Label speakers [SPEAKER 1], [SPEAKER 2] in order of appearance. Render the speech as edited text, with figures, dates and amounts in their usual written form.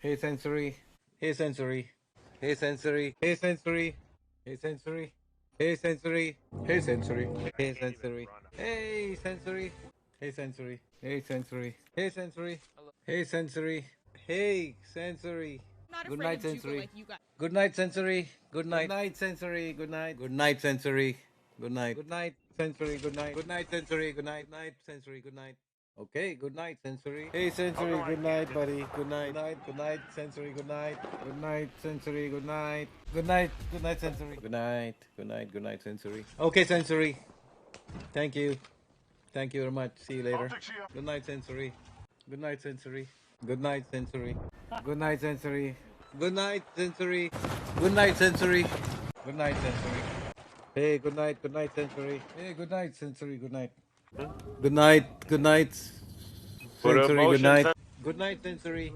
[SPEAKER 1] Hey sensory. Hey sensory. Hey sensory. Hey sensory. Hey sensory. Hey sensory. Hey sensory. Hey sensory. Hey sensory. Hey sensory. Hey sensory. Hey sensory. Hey sensory. Hey sensory. Good night sensory. Good night sensory. Good night. Good night sensory. Good night. Good night sensory. Good night. Good night sensory. Good night. Good night sensory. Good night. Night sensory. Good night. Okay, good night, sensory. Hey, sensory, good night, buddy. Good night. Good night, sensory, good night. Good night, sensory, good night. Good night, sensory. Good night, good night, sensory. Okay, sensory. Thank you. Thank you very much. See you later. Good night, sensory. Good night, sensory. Good night, sensory. Good night, sensory. Good night, sensory. Good night, sensory. Good night, sensory. Hey, good night, sensory. Hey, good night, sensory, good night. Good night,
[SPEAKER 2] Put a
[SPEAKER 1] sensory, good
[SPEAKER 2] motion
[SPEAKER 1] night.
[SPEAKER 2] sensor.
[SPEAKER 1] Good night, sensory.